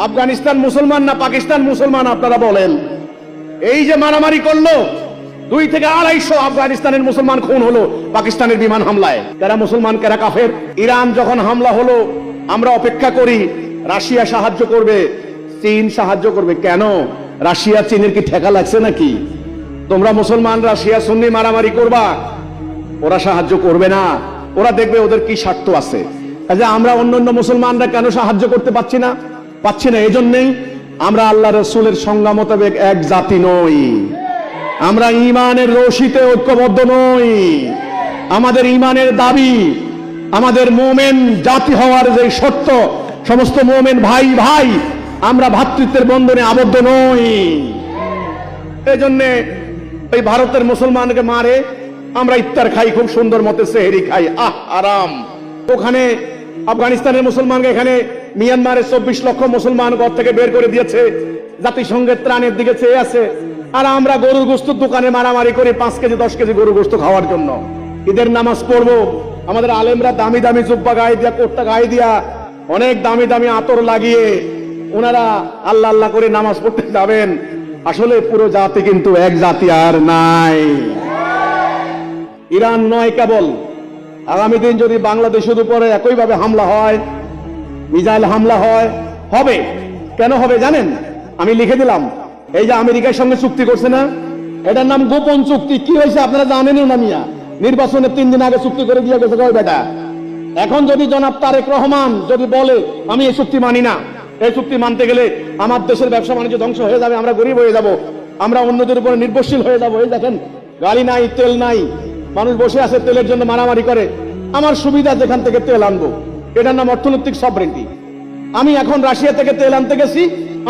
আফগানিস্তান মুসলমান না পাকিস্তান মুসলমান আপনারা বলেন? এই যে মারামারি করলো, 2 থেকে 250 আফগানিস্তানের মুসলমান খুন হলো পাকিস্তানের বিমান হামলায়। কারা মুসলমান কারা কাফের? ইরান যখন হামলা হলো আমরা অপেক্ষা করি রাশিয়া সাহায্য করবে, চীন সাহায্য করবে। কেন? রাশিয়া চীনের কি ঠেকা লাগছে নাকি? তোমরা মুসলমান রাশিয়া সুন্নি মারামারি করবা, ওরা সাহায্য করবে না। ওরা দেখবে ওদের কি স্বার্থ আছে। কাজে আমরা অন্যান্য মুসলমানরা কেন সাহায্য করতে পাচ্ছি না? এজন্যই আমরা আল্লাহ রাসূলের সংজ্ঞা মোতাবেক এক জাতি নই। আমরা ঈমানের রশিতে ঐক্যবদ্ধ নই। আমাদের ঈমানের দাবি, আমাদের মুমিন জাতি হওয়ার যে শর্ত, সমস্ত মুমিন ভাই ভাই, আমরা ভ্রাতৃত্বের বন্ধনে আবদ্ধ নই। এজন্যে এই ভারতের মুসলমানকে মারে, আমরা ইফতার খাই, খুব সুন্দর মতে সেহরি খাই, আরাম। ওখানে আফগানিস্তানের মুসলমানকে এখানে মিয়ানমারের 24 লক্ষ মুসলমান ঘর থেকে বের করে দিয়েছে, জাতিসংঘের ত্রাণের দিকে চেয়ে আছে। আর আমরা গরুর গোশতের দোকানে মারামারি করি 5 কেজি 10 কেজি গরুর গোশত খাওয়ার জন্য। ঈদের নামাজ পড়বো, আমাদের আলেমরা দামি দামি জুব্বা গায়ে দিয়া, কোটটা গায়ে দিয়া, অনেক দামি দামি আতর লাগিয়ে ওনারা আল্লাহ আল্লাহ করে নামাজ পড়তে যাবেন। আসলে পুরো জাতি কিন্তু এক জাতি আর নাই। ইরান নয় কেবল, আগামী দিন যদি বাংলাদেশের উপরে একইভাবে হামলা হয়, মিসাইল হামলা হবে। কেন হবে জানেন? আমি লিখে দিলাম। এই যে আমেরিকার সঙ্গে চুক্তি করছে না, এটার নাম গোপন চুক্তি। কি হয়েছে আপনারা জানেনও না মিয়া? নির্বাচনের 3 দিন আগে চুক্তি করে দিয়ে গেছে ওই বেটা। এখন যদি জনাব তারেক রহমান যদি বলে আমি এই চুক্তি মানি না, এই চুক্তি মানতে গেলে আমার দেশের ব্যবসা বাণিজ্য ধ্বংস হয়ে যাবে, আমরা গরিব হয়ে যাব, আমরা অন্যদের উপরে নির্ভরশীল হয়ে যাব। এই দেখেন গাড়ি নাই, তেল নাই, মানুষ বসে আছে তেলের জন্য মারামারি করে। আমার সুবিধা যেখান থেকে তেল আনবো, এটার নাম অর্থনৈতিক সভরেন্টি। আমি এখন রাশিয়া থেকে তেল আনতে গেছি,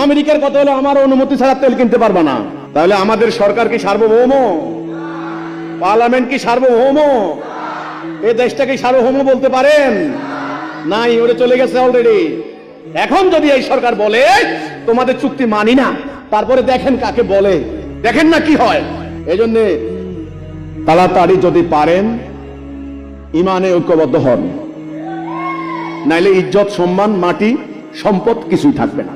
আমেরিকার কথা হলো আমার অনুমতি ছাড়া তেল কিনতে পারবা না। তাহলে আমাদের সরকার কি সার্বভৌম? পার্লামেন্ট কি সার্বভৌম? এই দেশটা কি সার্বভৌম বলতে পারেন? নাই, ওরে চলে গেছে অলরেডি। এখন যদি এই সরকার বলে তোমাদের চুক্তি মানি না, তারপরে দেখেন কাকে বলে, দেখেন না কি হয়। এই জন্য তাড়াতাড়ি যদি পারেন ইমানে ঐক্যবদ্ধ হন, নাইলে ইজ্জত সম্মান মাটি সম্পদ কিছুই থাকবে না।